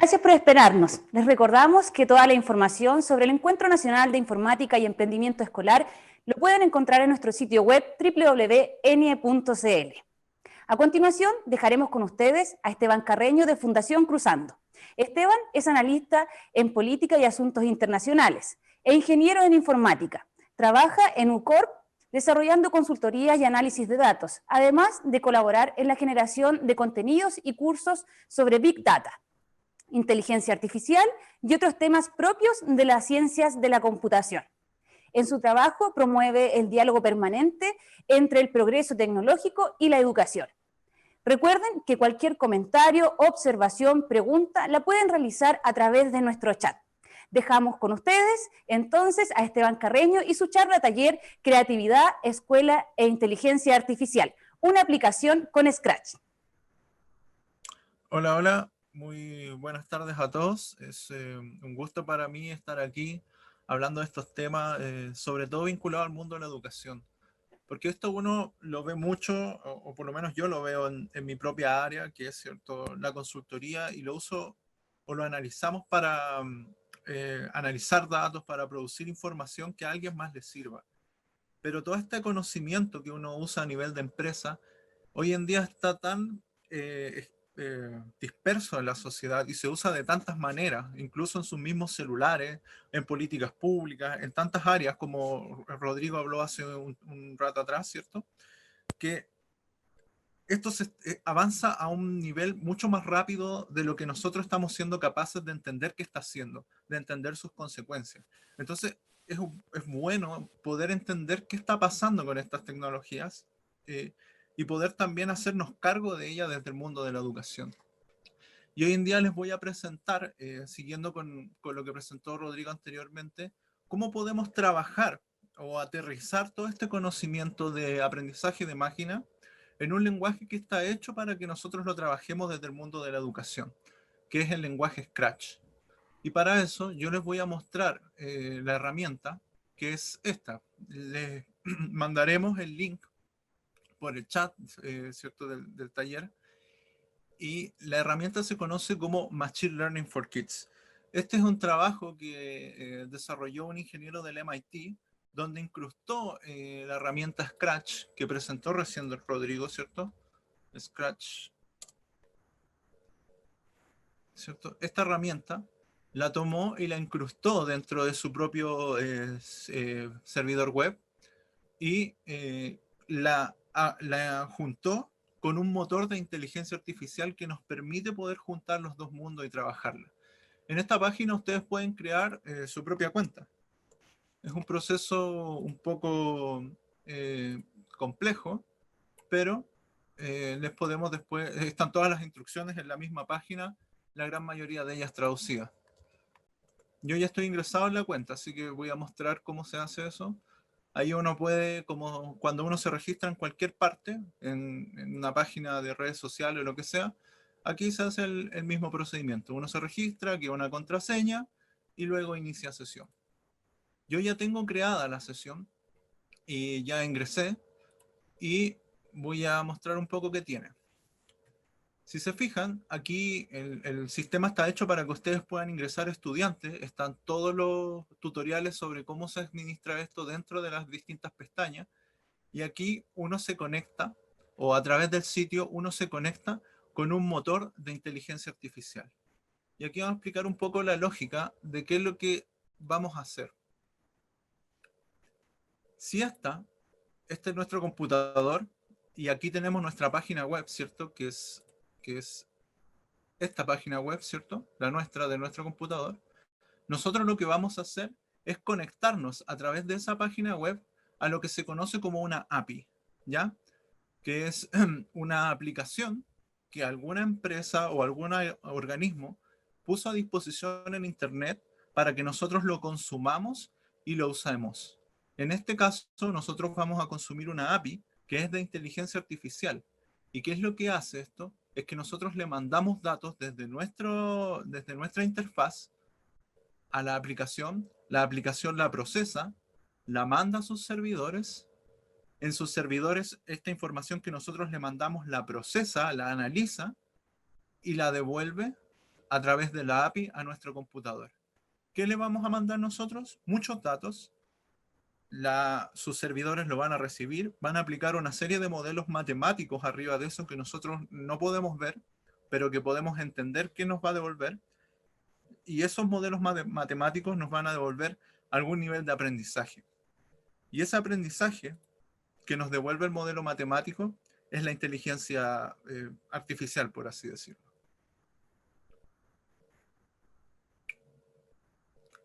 Gracias por esperarnos. Les recordamos que toda la información sobre el Encuentro Nacional de Informática y Emprendimiento Escolar lo pueden encontrar en nuestro sitio web www.enie.cl. A continuación, dejaremos con ustedes a Esteban Carreño de Fundación Cruzando. Esteban es analista en política y asuntos internacionales e ingeniero en informática. Trabaja en UCORP desarrollando consultorías y análisis de datos, además de colaborar en la generación de contenidos y cursos sobre Big Data, inteligencia artificial y otros temas propios de las ciencias de la computación. En su trabajo promueve el diálogo permanente entre el progreso tecnológico y la educación. Recuerden que cualquier comentario, observación, pregunta la pueden realizar a través de nuestro chat. Dejamos con ustedes entonces a Esteban Carreño y su charla taller Creatividad, Escuela e Inteligencia Artificial, una aplicación con Scratch. Hola, hola, muy buenas tardes a todos. Es un gusto para mí estar aquí hablando de estos temas, sobre todo vinculados al mundo de la educación. Porque esto uno lo ve mucho, o por lo menos yo lo veo en mi propia área, que es cierto, la consultoría, y lo uso o lo analizamos para analizar datos, para producir información que a alguien más le sirva. Pero todo este conocimiento que uno usa a nivel de empresa, hoy en día está tan disperso en la sociedad y se usa de tantas maneras, incluso en sus mismos celulares, en políticas públicas, en tantas áreas como Rodrigo habló hace un rato atrás, ¿cierto? Que esto avanza a un nivel mucho más rápido de lo que nosotros estamos siendo capaces de entender qué está haciendo, de entender sus consecuencias. Entonces, es bueno poder entender qué está pasando con estas tecnologías eh, y poder también hacernos cargo de ellas desde el mundo de la educación. Y hoy en día les voy a presentar, siguiendo con lo que presentó Rodrigo anteriormente, cómo podemos trabajar o aterrizar todo este conocimiento de aprendizaje de máquina en un lenguaje que está hecho para que nosotros lo trabajemos desde el mundo de la educación, que es el lenguaje Scratch. Y para eso yo les voy a mostrar la herramienta, que es esta. Les mandaremos el link por el chat, ¿cierto? Del taller, y la herramienta se conoce como Machine Learning for Kids. Este es un trabajo que desarrolló un ingeniero del MIT, donde incrustó la herramienta Scratch, que presentó recién Rodrigo, ¿cierto? Scratch, ¿cierto? Esta herramienta la tomó y la incrustó dentro de su propio servidor web y la juntó con un motor de inteligencia artificial que nos permite poder juntar los dos mundos y trabajarla. En esta página ustedes pueden crear su propia cuenta. Es un proceso un poco complejo, pero les podemos después, están todas las instrucciones en la misma página, la gran mayoría de ellas traducidas. Yo ya estoy ingresado en la cuenta, así que voy a mostrar cómo se hace eso. Ahí uno puede, como cuando uno se registra en cualquier parte, en una página de redes sociales o lo que sea, aquí se hace el mismo procedimiento. Uno se registra, crea una contraseña y luego inicia sesión. Yo ya tengo creada la sesión y ya ingresé y voy a mostrar un poco qué tiene. Si se fijan, aquí el sistema está hecho para que ustedes puedan ingresar estudiantes. Están todos los tutoriales sobre cómo se administra esto dentro de las distintas pestañas. Y aquí uno se conecta, o a través del sitio, uno se conecta con un motor de inteligencia artificial. Y aquí vamos a explicar un poco la lógica de qué es lo que vamos a hacer. Si este es nuestro computador, y aquí tenemos nuestra página web, ¿cierto? Que es esta página web, ¿cierto? La nuestra, de nuestro computador. Nosotros lo que vamos a hacer es conectarnos a través de esa página web a lo que se conoce como una API, ¿ya? Que es una aplicación que alguna empresa o algún organismo puso a disposición en Internet para que nosotros lo consumamos y lo usemos. En este caso, nosotros vamos a consumir una API que es de inteligencia artificial. ¿Y qué es lo que hace esto? Es que nosotros le mandamos datos desde nuestra interfaz a la aplicación la procesa, la manda a sus servidores. En sus servidores, esta información que nosotros le mandamos la procesa, la analiza y la devuelve a través de la API a nuestro computador. ¿Qué le vamos a mandar nosotros? Muchos datos. Sus servidores lo van a recibir, van a aplicar una serie de modelos matemáticos arriba de eso que nosotros no podemos ver, pero que podemos entender qué nos va a devolver. Y esos modelos matemáticos nos van a devolver algún nivel de aprendizaje. Y ese aprendizaje que nos devuelve el modelo matemático es la inteligencia artificial, por así decirlo.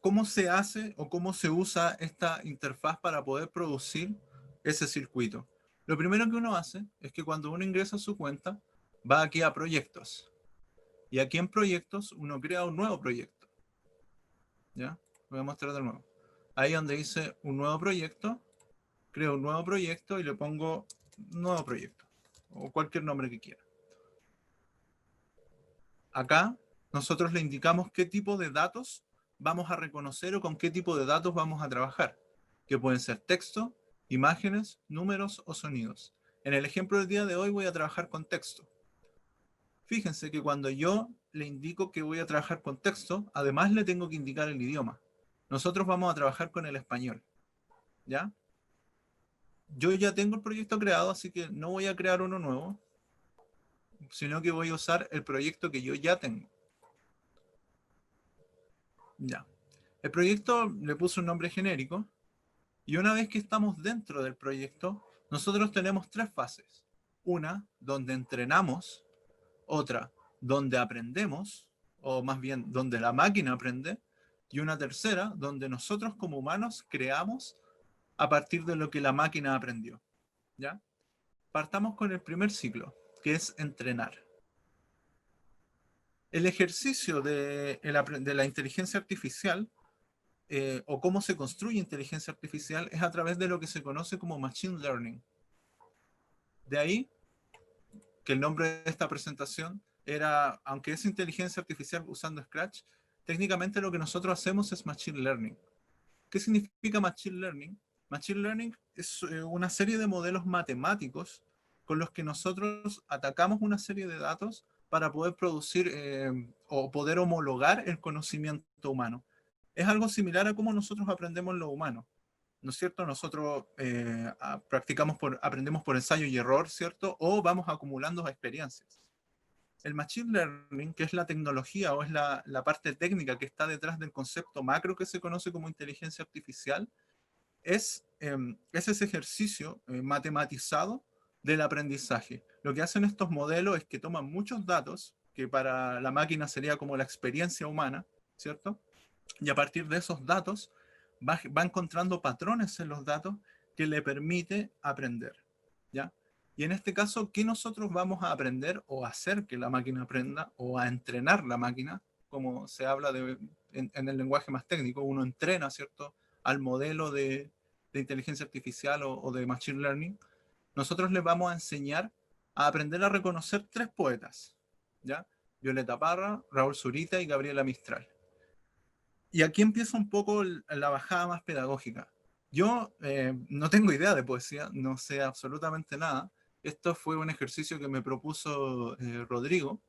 ¿Cómo se hace o cómo se usa esta interfaz para poder producir ese circuito? Lo primero que uno hace es que cuando uno ingresa a su cuenta, va aquí a proyectos. Y aquí en proyectos uno crea un nuevo proyecto. ¿Ya? Voy a mostrar de nuevo. Ahí donde dice un nuevo proyecto, creo un nuevo proyecto y le pongo nuevo proyecto. O cualquier nombre que quiera. Acá nosotros le indicamos qué tipo de datos vamos a reconocer o con qué tipo de datos vamos a trabajar, que pueden ser texto, imágenes, números o sonidos. En el ejemplo del día de hoy voy a trabajar con texto. Fíjense que cuando yo le indico que voy a trabajar con texto, además le tengo que indicar el idioma. Nosotros vamos a trabajar con el español, ¿ya? Yo ya tengo el proyecto creado, así que no voy a crear uno nuevo, sino que voy a usar el proyecto que yo ya tengo. Ya. El proyecto le puse un nombre genérico y una vez que estamos dentro del proyecto, nosotros tenemos tres fases. Una, donde entrenamos, otra, donde aprendemos, o más bien donde la máquina aprende, y una tercera, donde nosotros como humanos creamos a partir de lo que la máquina aprendió. ¿Ya? Partamos con el primer ciclo, que es entrenar. El ejercicio de la inteligencia artificial o cómo se construye inteligencia artificial es a través de lo que se conoce como Machine Learning. De ahí que el nombre de esta presentación era, aunque es inteligencia artificial usando Scratch, técnicamente lo que nosotros hacemos es Machine Learning. ¿Qué significa Machine Learning? Machine Learning es una serie de modelos matemáticos con los que nosotros atacamos una serie de datos para poder producir o poder homologar el conocimiento humano. Es algo similar a cómo nosotros aprendemos lo humano, ¿no es cierto? Nosotros aprendemos por ensayo y error, ¿cierto? O vamos acumulando experiencias. El Machine Learning, que es la tecnología o es la parte técnica que está detrás del concepto macro que se conoce como inteligencia artificial, es ese ejercicio matematizado del aprendizaje. Lo que hacen estos modelos es que toman muchos datos, que para la máquina sería como la experiencia humana, ¿cierto? Y a partir de esos datos va encontrando patrones en los datos que le permite aprender, ¿ya? Y en este caso, ¿qué nosotros vamos a aprender o hacer que la máquina aprenda o a entrenar la máquina? Como se habla en el lenguaje más técnico, uno entrena, ¿cierto?, al modelo de inteligencia artificial o de machine learning. Nosotros les vamos a enseñar a aprender a reconocer tres poetas, ¿ya? Violeta Parra, Raúl Zurita y Gabriela Mistral. Y aquí empieza un poco la bajada más pedagógica. Yo no tengo idea de poesía, no sé absolutamente nada. Esto fue un ejercicio que me propuso Rodrigo.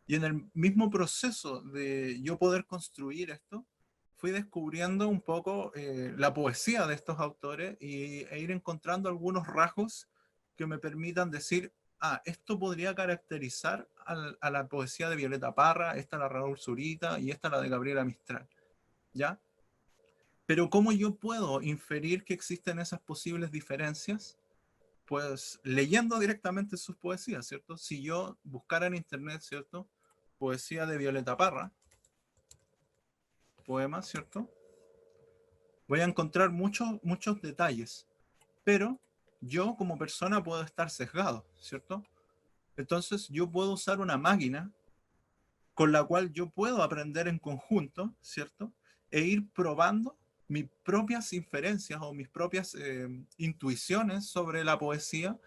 Y en el mismo proceso de yo poder construir esto, fui descubriendo un poco la poesía de estos autores e ir encontrando algunos rasgos que me permitan decir, esto podría caracterizar a la poesía de Violeta Parra, esta la Raúl Zurita y esta la de Gabriela Mistral. ¿Ya? Pero ¿cómo yo puedo inferir que existen esas posibles diferencias? Pues leyendo directamente sus poesías, ¿cierto? Si yo buscara en internet, ¿cierto? Poesía de Violeta Parra, poemas, ¿cierto? Voy a encontrar muchos detalles, pero yo como persona puedo estar sesgado, ¿cierto? Entonces yo puedo usar una máquina con la cual yo puedo aprender en conjunto, ¿cierto? E ir probando mis propias inferencias o mis propias intuiciones sobre la poesía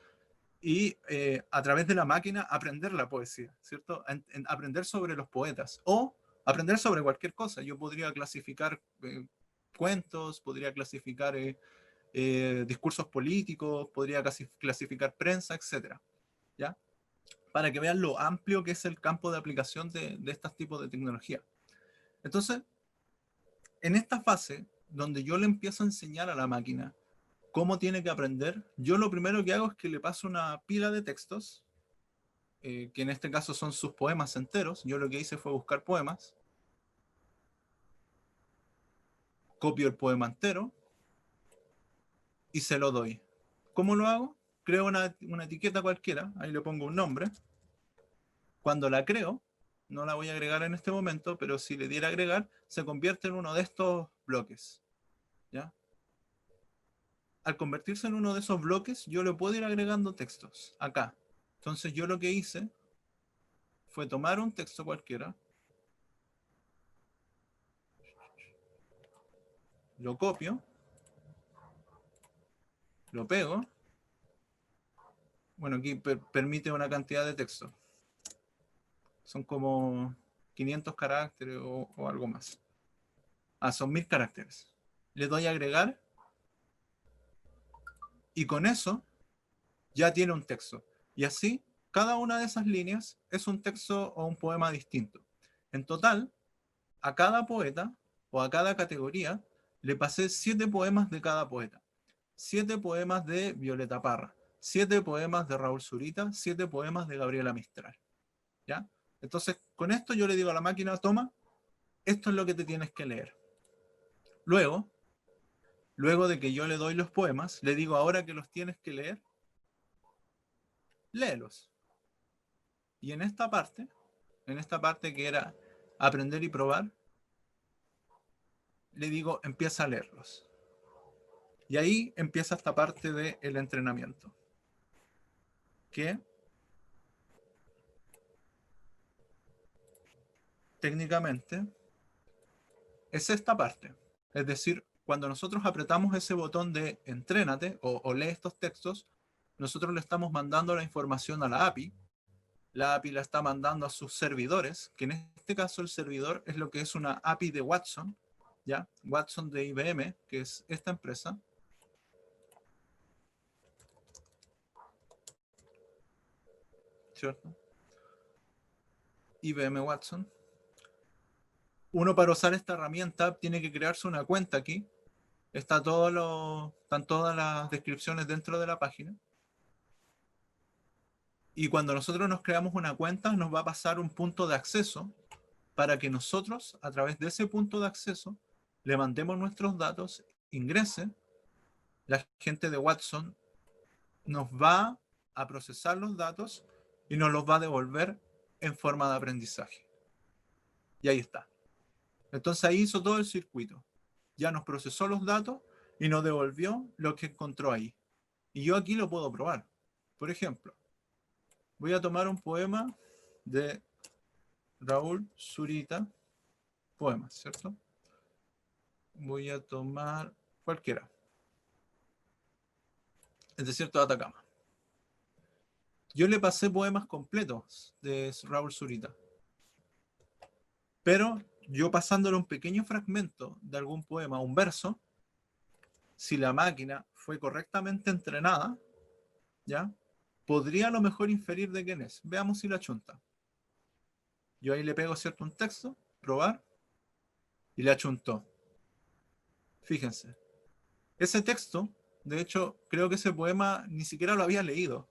y a través de la máquina aprender la poesía, ¿cierto? Aprender sobre los poetas o aprender sobre cualquier cosa. Yo podría clasificar cuentos, podría clasificar discursos políticos, podría clasificar prensa, etcétera, ¿ya? para que vean lo amplio que es el campo de aplicación de estos tipos de tecnología. Entonces, en esta fase, donde yo le empiezo a enseñar a la máquina cómo tiene que aprender, yo lo primero que hago es que le paso una pila de textos, que en este caso son sus poemas enteros. Yo lo que hice fue buscar poemas, copio el poema entero y se lo doy. ¿Cómo lo hago? Creo una etiqueta cualquiera, ahí le pongo un nombre. Cuando la creo, no la voy a agregar en este momento, pero si le diera agregar, se convierte en uno de estos bloques, ¿ya? Al convertirse en uno de esos bloques, yo le puedo ir agregando textos acá. Entonces yo lo que hice fue tomar un texto cualquiera, lo copio, lo pego. Bueno, aquí permite una cantidad de texto. Son como 500 caracteres o algo más. Ah, son 1000 caracteres. Le doy a agregar y con eso ya tiene un texto. Y así, cada una de esas líneas es un texto o un poema distinto. En total, a cada poeta o a cada categoría le pasé 7 poemas de cada poeta. 7 poemas de Violeta Parra, 7 poemas de Raúl Zurita, 7 poemas de Gabriela Mistral. ¿Ya? Entonces, con esto yo le digo a la máquina, toma, esto es lo que te tienes que leer. Luego de que yo le doy los poemas, le digo, ahora que los tienes que leer, léelos. Y en esta parte que era aprender y probar, le digo, empieza a leerlos. Y ahí empieza esta parte del entrenamiento, que técnicamente es esta parte. Es decir, cuando nosotros apretamos ese botón de entrénate o lee estos textos, nosotros le estamos mandando la información a la API. La API la está mandando a sus servidores, que en este caso el servidor es lo que es una API de Watson, ¿ya? Watson de IBM, que es esta empresa. ¿Cierto? IBM Watson. Uno, para usar esta herramienta tiene que crearse una cuenta aquí. Están todas las descripciones dentro de la página. Y cuando nosotros nos creamos una cuenta, nos va a pasar un punto de acceso para que nosotros, a través de ese punto de acceso, le mandemos nuestros datos, ingrese. La gente de Watson nos va a procesar los datos y nos los va a devolver en forma de aprendizaje. Y ahí está. Entonces ahí hizo todo el circuito. Ya nos procesó los datos y nos devolvió lo que encontró ahí. Y yo aquí lo puedo probar. Por ejemplo, voy a tomar un poema de Raúl Zurita, poemas, ¿cierto? Voy a tomar cualquiera. El desierto de Atacama. Yo le pasé poemas completos de Raúl Zurita. Pero yo pasándole un pequeño fragmento de algún poema, un verso, si la máquina fue correctamente entrenada, ¿ya? Podría a lo mejor inferir de quién es. Veamos si la chunta. Yo ahí le pego, ¿cierto?, un texto, probar, y la chuntó. Fíjense. Ese texto, de hecho, creo que ese poema ni siquiera lo había leído.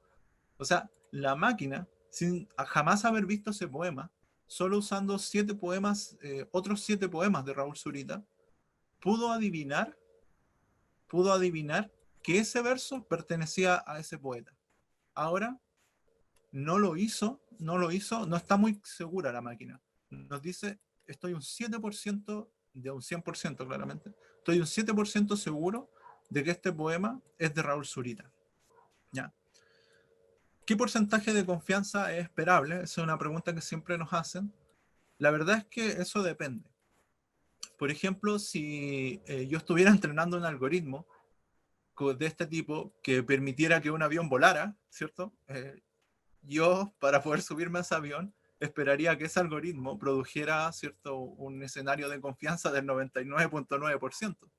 O sea, la máquina, sin jamás haber visto ese poema, solo usando 7 poemas, otros 7 poemas de Raúl Zurita, pudo adivinar que ese verso pertenecía a ese poeta. Ahora, no está muy segura la máquina. Nos dice, estoy un 7% de un 100% claramente, estoy un 7% seguro de que este poema es de Raúl Zurita. ¿Ya? ¿Qué porcentaje de confianza es esperable? Esa es una pregunta que siempre nos hacen. La verdad es que eso depende. Por ejemplo, si yo estuviera entrenando un algoritmo de este tipo que permitiera que un avión volara, ¿cierto? Yo, para poder subirme a ese avión, esperaría que ese algoritmo produjera, ¿cierto?, un escenario de confianza del 99.9%.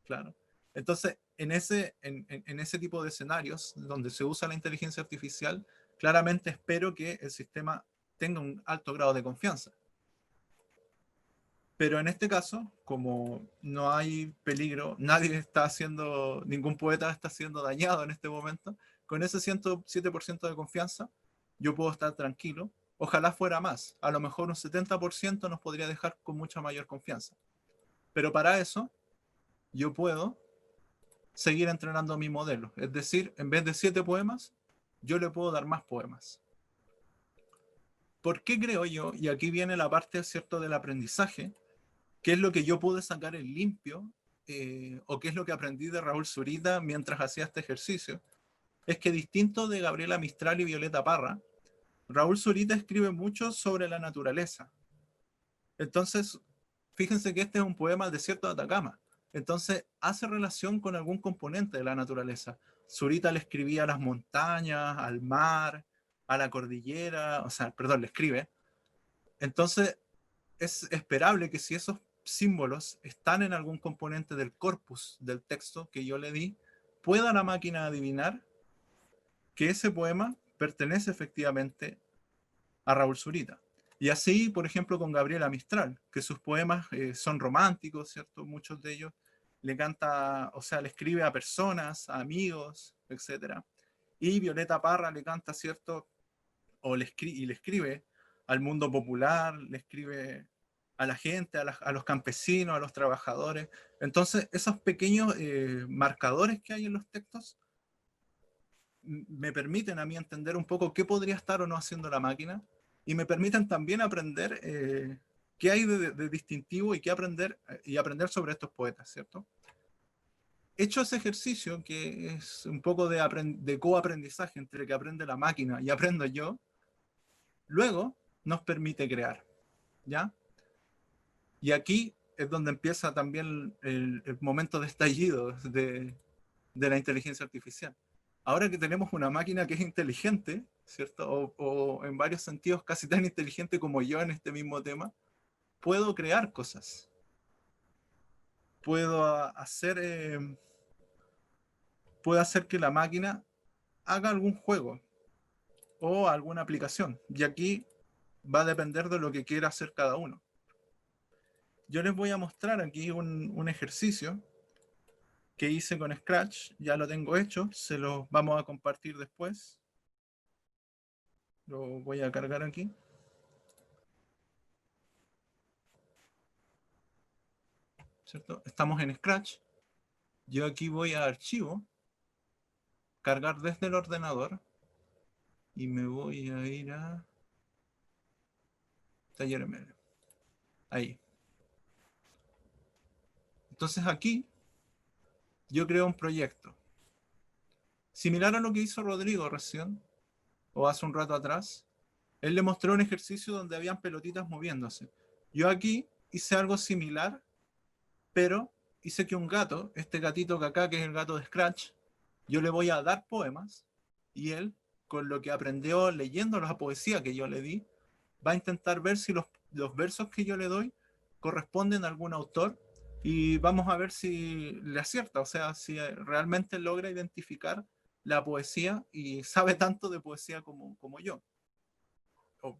Claro. Entonces, en ese tipo de escenarios donde se usa la inteligencia artificial, claramente espero que el sistema tenga un alto grado de confianza. Pero en este caso, como no hay peligro, nadie está haciendo, ningún poeta está siendo dañado en este momento, con ese 107% de confianza, yo puedo estar tranquilo. Ojalá fuera más. A lo mejor un 70% nos podría dejar con mucha mayor confianza. Pero para eso, yo puedo seguir entrenando mi modelo. Es decir, en vez de 7 poemas, yo le puedo dar más poemas. ¿Por qué creo yo? Y aquí viene la parte, ¿cierto?, del aprendizaje. ¿Qué es lo que yo pude sacar en limpio? O qué es lo que aprendí de Raúl Zurita mientras hacía este ejercicio. Es que distinto de Gabriela Mistral y Violeta Parra, Raúl Zurita escribe mucho sobre la naturaleza. Entonces, fíjense que este es un poema al desierto de Atacama. Entonces, hace relación con algún componente de la naturaleza. Zurita le escribía a las montañas, al mar, a la cordillera, o sea, perdón, le escribe. Entonces, es esperable que si esos símbolos están en algún componente del corpus del texto que yo le di, pueda la máquina adivinar que ese poema pertenece efectivamente a Raúl Zurita. Y así, por ejemplo, con Gabriela Mistral, que sus poemas son románticos, ¿cierto? Muchos de ellos le canta, o sea, le escribe a personas, a amigos, etc. Y Violeta Parra le canta, ¿cierto? O le escribe al mundo popular, le escribe a la gente, a los campesinos, a los trabajadores. Entonces, esos pequeños marcadores que hay en los textos me permiten a mí entender un poco qué podría estar o no haciendo la máquina y me permiten también aprender qué hay de distintivo y qué aprender y aprender sobre estos poetas, ¿cierto? Hecho ese ejercicio, que es un poco de coaprendizaje entre que aprende la máquina y aprendo yo, luego nos permite crear, ¿ya? Y aquí es donde empieza también el momento de estallido de la inteligencia artificial. Ahora que tenemos una máquina que es inteligente, ¿cierto? O en varios sentidos casi tan inteligente como yo en este mismo tema, puedo crear cosas. Puedo hacer, puedo hacer que la máquina haga algún juego o alguna aplicación. Y aquí va a depender de lo que quiera hacer cada uno. Yo les voy a mostrar aquí un ejercicio que hice con Scratch. Ya lo tengo hecho, se lo vamos a compartir después. Lo voy a cargar aquí. ¿Cierto? Estamos en Scratch. Yo aquí voy a archivo, cargar desde el ordenador y me voy a ir a taller ML. Ahí. Entonces aquí yo creo un proyecto. Similar a lo que hizo Rodrigo recién, o hace un rato atrás. Él le mostró un ejercicio donde habían pelotitas moviéndose. Yo aquí hice algo similar, pero hice que un gato, este gatito que acá, que es el gato de Scratch, yo le voy a dar poemas y él, con lo que aprendió leyendo la poesía que yo le di, va a intentar ver si los versos que yo le doy corresponden a algún autor y vamos a ver si le acierta, o sea, si realmente logra identificar la poesía y sabe tanto de poesía como yo. O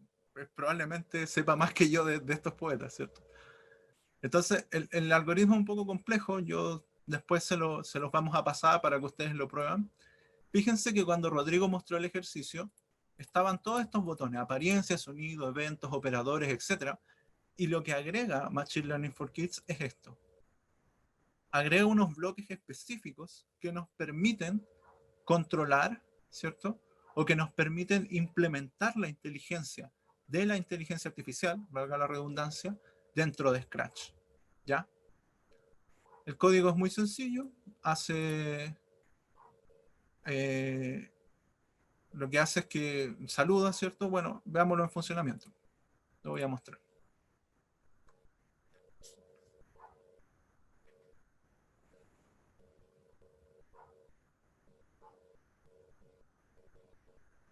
probablemente sepa más que yo de estos poetas, ¿cierto? Entonces, el algoritmo es un poco complejo, yo después se los vamos a pasar para que ustedes lo prueben. Fíjense que cuando Rodrigo mostró el ejercicio, estaban todos estos botones, apariencia, sonido, eventos, operadores, etc. Y lo que agrega Machine Learning for Kids es esto. Agrega unos bloques específicos que nos permiten controlar, ¿cierto? O que nos permiten implementar la inteligencia de la inteligencia artificial, valga la redundancia, dentro de Scratch, ¿ya? El código es muy sencillo, hace eh, lo que hace es que saluda, ¿cierto? Bueno, veámoslo en funcionamiento. Lo voy a mostrar.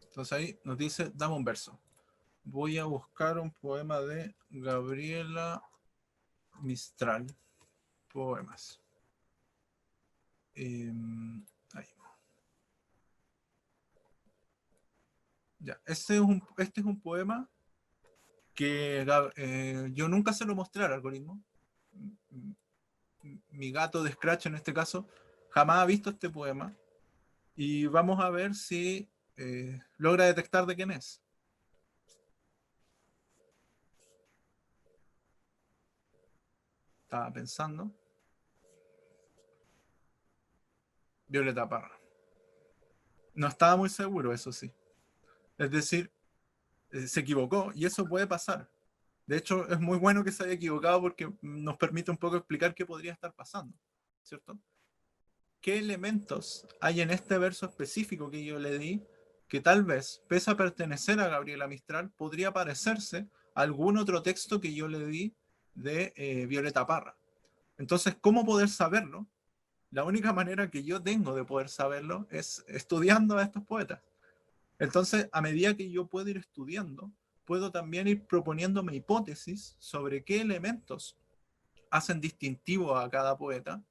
Entonces ahí nos dice, dame un verso. Voy a buscar un poema de Gabriela Mistral. Poemas. Ahí. Ya, este es un poema que yo nunca se lo mostré al algoritmo. Mi gato de Scratch en este caso jamás ha visto este poema y vamos a ver si logra detectar de quién es. Estaba pensando. Violeta Parra. No estaba muy seguro, eso sí. Es decir, se equivocó y eso puede pasar. De hecho, es muy bueno que se haya equivocado porque nos permite un poco explicar qué podría estar pasando, ¿cierto? ¿Qué elementos hay en este verso específico que yo le di que tal vez, pese a pertenecer a Gabriela Mistral, podría parecerse a algún otro texto que yo le di de Violeta Parra? Entonces, ¿cómo poder saberlo? La única manera que yo tengo de poder saberlo es estudiando a estos poetas. Entonces, a medida que yo puedo ir estudiando, puedo también ir proponiéndome hipótesis sobre qué elementos hacen distintivo a cada poeta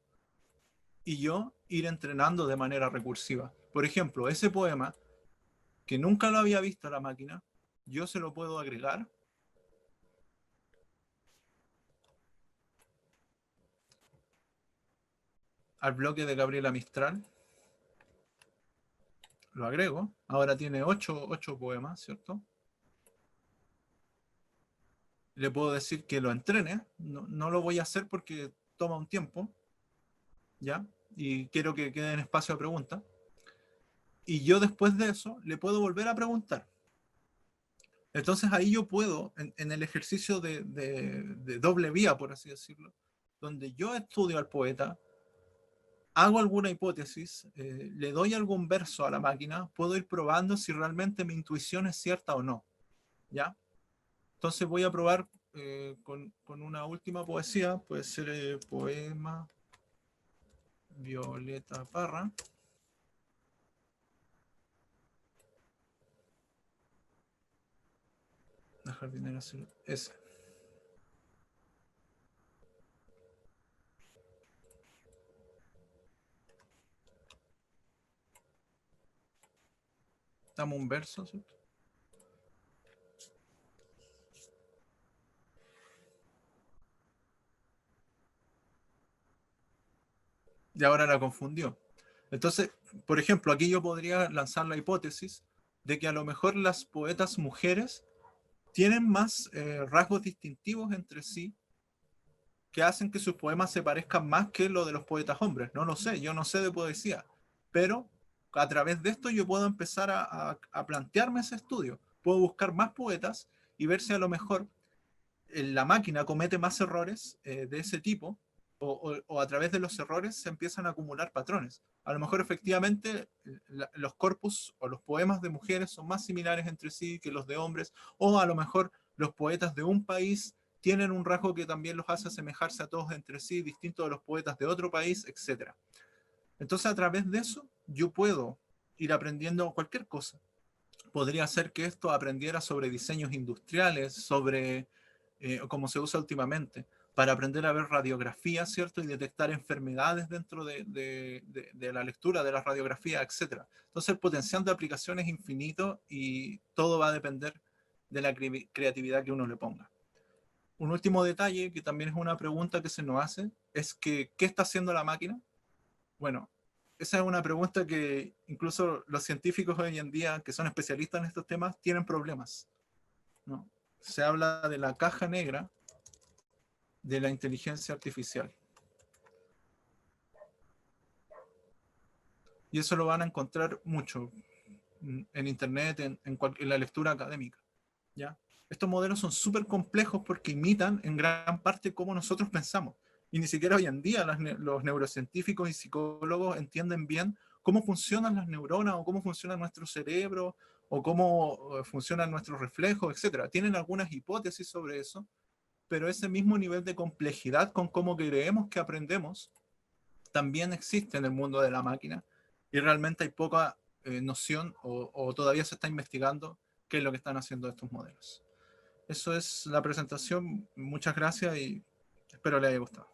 y yo ir entrenando de manera recursiva. Por ejemplo, ese poema, que nunca lo había visto a la máquina, yo se lo puedo agregar al bloque de Gabriela Mistral, lo agrego, ahora tiene ocho poemas, ¿cierto? Le puedo decir que lo entrene, no lo voy a hacer porque toma un tiempo, ¿ya? Y quiero que quede en espacio a pregunta. Y yo después de eso le puedo volver a preguntar. Entonces ahí yo puedo, en el ejercicio de doble vía, por así decirlo, donde yo estudio al poeta, hago alguna hipótesis, le doy algún verso a la máquina, puedo ir probando si realmente mi intuición es cierta o no. ¿Ya? Entonces voy a probar con una última poesía, puede ser poema Violeta Parra. La jardinera ese. Damos un verso, ¿cierto? Y ahora la confundió. Entonces, por ejemplo, aquí yo podría lanzar la hipótesis de que a lo mejor las poetas mujeres tienen más rasgos distintivos entre sí que hacen que sus poemas se parezcan más que lo de los poetas hombres. No lo sé, yo no sé de poesía, pero a través de esto yo puedo empezar a plantearme ese estudio. Puedo buscar más poetas y ver si a lo mejor la máquina comete más errores de ese tipo o a través de los errores se empiezan a acumular patrones. A lo mejor efectivamente los corpus o los poemas de mujeres son más similares entre sí que los de hombres, o a lo mejor los poetas de un país tienen un rasgo que también los hace asemejarse a todos entre sí, distinto de los poetas de otro país, etc. Entonces a través de eso yo puedo ir aprendiendo cualquier cosa. Podría ser que esto aprendiera sobre diseños industriales, sobre cómo se usa últimamente, para aprender a ver radiografías, ¿cierto? Y detectar enfermedades dentro de la lectura de la radiografía, etc. Entonces el potencial de aplicación es infinito y todo va a depender de la creatividad que uno le ponga. Un último detalle, que también es una pregunta que se nos hace, es que ¿qué está haciendo la máquina? Bueno, esa es una pregunta que incluso los científicos hoy en día, que son especialistas en estos temas, tienen problemas, ¿no? Se habla de la caja negra de la inteligencia artificial. Y eso lo van a encontrar mucho en Internet, en la lectura académica. ¿Ya? Estos modelos son súper complejos porque imitan en gran parte cómo nosotros pensamos. Y ni siquiera hoy en día los neurocientíficos y psicólogos entienden bien cómo funcionan las neuronas o cómo funciona nuestro cerebro o cómo funcionan nuestros reflejos, etcétera. Tienen algunas hipótesis sobre eso, pero ese mismo nivel de complejidad con cómo creemos que aprendemos también existe en el mundo de la máquina y realmente hay poca noción o todavía se está investigando qué es lo que están haciendo estos modelos. Eso es la presentación. Muchas gracias y espero les haya gustado.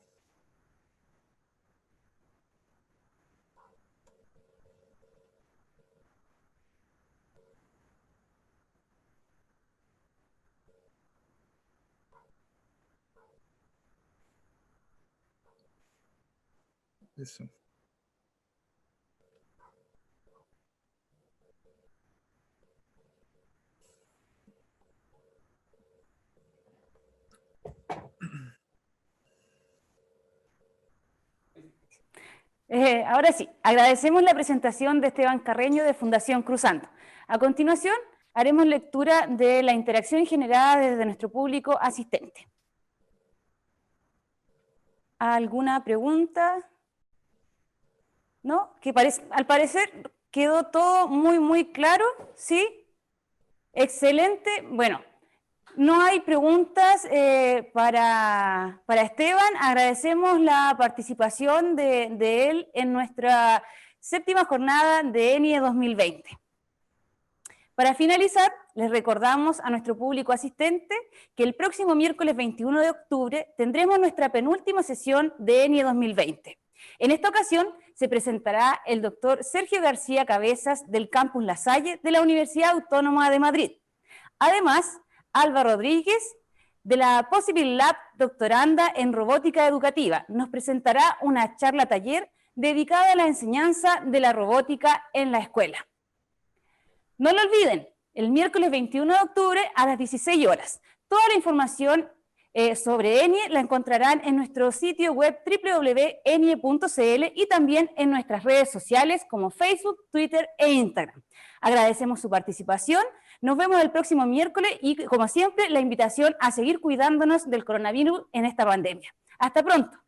Eso. Ahora sí, agradecemos la presentación de Esteban Carreño de Fundación Cruzando. A continuación, haremos lectura de la interacción generada desde nuestro público asistente. ¿Alguna pregunta? ¿No? Al parecer quedó todo muy claro, ¿sí? Excelente. Bueno, no hay preguntas para Esteban. Agradecemos la participación de él en nuestra 7ª jornada de ENIE 2020. Para finalizar, les recordamos a nuestro público asistente que el próximo miércoles 21 de octubre tendremos nuestra penúltima sesión de ENIE 2020. En esta ocasión se presentará el doctor Sergio García Cabezas del Campus La Salle de la Universidad Autónoma de Madrid. Además, Alba Rodríguez, de la Possible Lab, doctoranda en robótica educativa, nos presentará una charla taller dedicada a la enseñanza de la robótica en la escuela. No lo olviden, el miércoles 21 de octubre a las 16 horas. Toda la información sobre ENIE la encontrarán en nuestro sitio web www.enie.cl y también en nuestras redes sociales como Facebook, Twitter e Instagram. Agradecemos su participación. Nos vemos el próximo miércoles y, como siempre, la invitación a seguir cuidándonos del coronavirus en esta pandemia. Hasta pronto.